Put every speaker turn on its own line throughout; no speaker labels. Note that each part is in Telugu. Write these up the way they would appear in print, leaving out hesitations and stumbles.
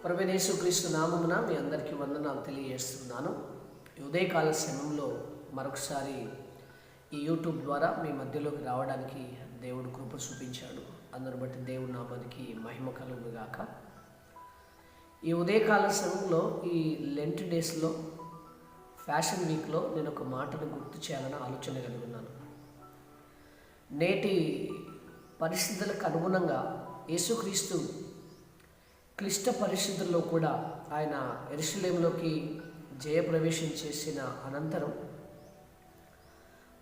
ప్రభువైన యేసుక్రీస్తు నామమున మీ అందరికీ వందనాలు తెలియజేస్తున్నాను. ఉదయకాల సమయంలో మరొకసారి ఈ యూట్యూబ్ ద్వారా మీ మధ్యలోకి రావడానికి దేవుడు కృప చూపించాడు. అందరిని బట్టి దేవుడి నామానికి మహిమ కలుగును గాక. ఈ ఉదయకాల సమయంలో ఈ లెంట్ డేస్లో ఫ్యాషన్ వీక్లో నేను ఒక మాటను గుర్తు చేయాలని ఆలోచన కలిగి ఉన్నాను. నేటి పరిస్థితులకు అనుగుణంగా యేసుక్రీస్తు క్లిష్ట పరిస్థితుల్లో కూడా ఆయన యెరూషలేములోకి జయప్రవేశం చేసిన అనంతరం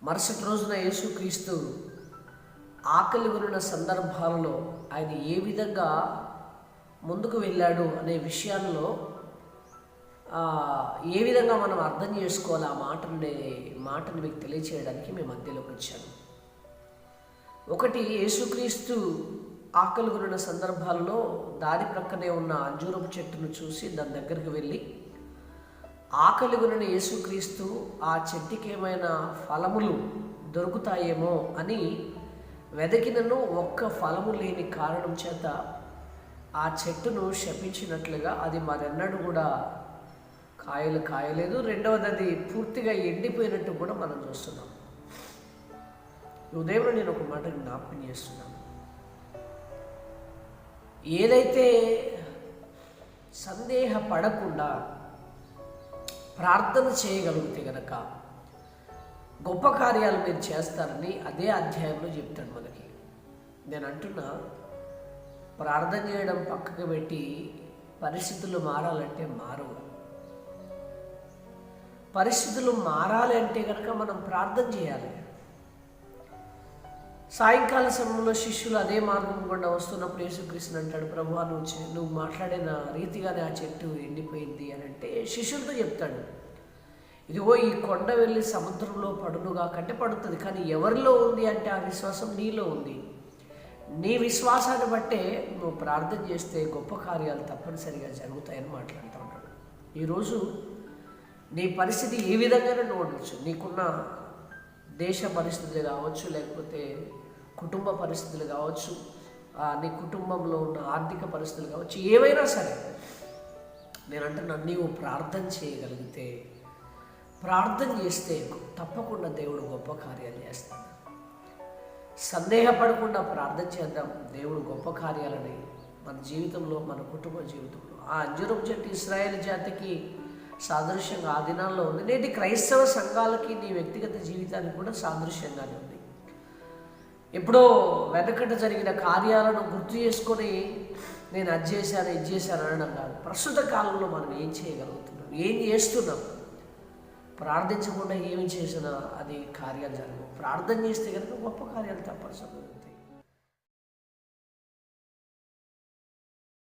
మరుసటి రోజున యేసుక్రీస్తు ఆకలి ఉన్న సందర్భాలలో ఆయన ఏ విధంగా ముందుకు వెళ్ళాడు అనే విషయాల్లో ఏ విధంగా మనం అర్థం చేసుకోవాలి ఆ మాటని మీకు తెలియచేయడానికి మేము మధ్యలోకి వచ్చాను. ఒకటి, యేసుక్రీస్తు ఆకలి కొనిన సందర్భాల్లో దారి ప్రక్కనే ఉన్న అంజూరపు చెట్టును చూసి దాని దగ్గరికి వెళ్ళి ఆకలి కొనిన యేసుక్రీస్తు ఆ చెట్టుకి ఏమైనా ఫలములు దొరుకుతాయేమో అని వెదకినను ఒక్క ఫలము లేని కారణం చేత ఆ చెట్టును శపించినట్లుగా అది మరెన్నడూ కూడా కాయలు కాయలేదు. రెండవది, అది పూర్తిగా ఎండిపోయినట్టు కూడా మనం చూస్తున్నాం. ఉదయం నేను ఒక మాట జ్ఞాపకం చేస్తున్నాను. ఏదైతే సందేహపడకుండా ప్రార్థన చేయగలిగితే గనక గొప్ప కార్యాలు మీరు చేస్తారని అదే అధ్యాయంలో చెప్తాడు మనకి. నేను అంటున్నా, ప్రార్థన చేయడం పక్కకు పెట్టి పరిస్థితులు మారాలంటే మారవు. పరిస్థితులు మారాలి అంటే కనుక మనం ప్రార్థన చేయాలి. సాయంకాల సమయంలో శిష్యులు అదే మార్గం గుండా వస్తున్నప్పుడు యేసుక్రీస్తు అంటాడు, ప్రభువా నువ్వు మాట్లాడిన రీతిగానే ఆ చెట్టు ఎండిపోయింది అని అంటే శిష్యులతో చెప్తాడు, ఇదిగో ఈ కొండ వెళ్ళి సముద్రంలో పడునుగా కంటే పడుతుంది, కానీ ఎవరిలో ఉంది అంటే ఆ విశ్వాసం నీలో ఉంది. నీ విశ్వాసాన్ని బట్టే నువ్వు ప్రార్థన చేస్తే గొప్ప కార్యాలు తప్పనిసరిగా జరుగుతాయని మాట్లాడుతూ ఉంటాడు. ఈరోజు నీ పరిస్థితి ఏ విధంగానే ఉండొచ్చు. నీకున్న దేశ పరిస్థితులు కావచ్చు, లేకపోతే కుటుంబ పరిస్థితులు కావచ్చు, నీ కుటుంబంలో ఉన్న ఆర్థిక పరిస్థితులు కావచ్చు, ఏవైనా సరే నేను అంటున్నా, నీవు ప్రార్థన చేయగలిగితే, ప్రార్థన చేస్తే తప్పకుండా దేవుడు గొప్ప కార్యాలు చేస్తాడు. సందేహపడకుండా ప్రార్థన చేద్దాం. దేవుడు గొప్ప కార్యాలని మన జీవితంలో, మన కుటుంబ జీవితంలో. ఆ అంజూరపు చెట్టు ఇశ్రాయేలు జాతికి సాదృశ్యంగా ఆ దినాల్లో ఉంది. నేటి క్రైస్తవ సంఘాలకి నీ వ్యక్తిగత జీవితానికి కూడా సాదృశ్యంగానే ఉంది. ఎప్పుడో వెనకట జరిగిన కార్యాలను గుర్తు చేసుకొని నేను అది చేశాను ఇది చేశాను అనడం కాదు. ప్రస్తుత కాలంలో మనం ఏం చేయగలుగుతున్నాం, ఏం చేస్తున్నాం. ప్రార్థించకుండా ఏమి చేసినా అది కార్యాలు జరగవు. ప్రార్థన చేస్తే కనుక గొప్ప కార్యాలు తప్పనిసరి జరుగుతాయి.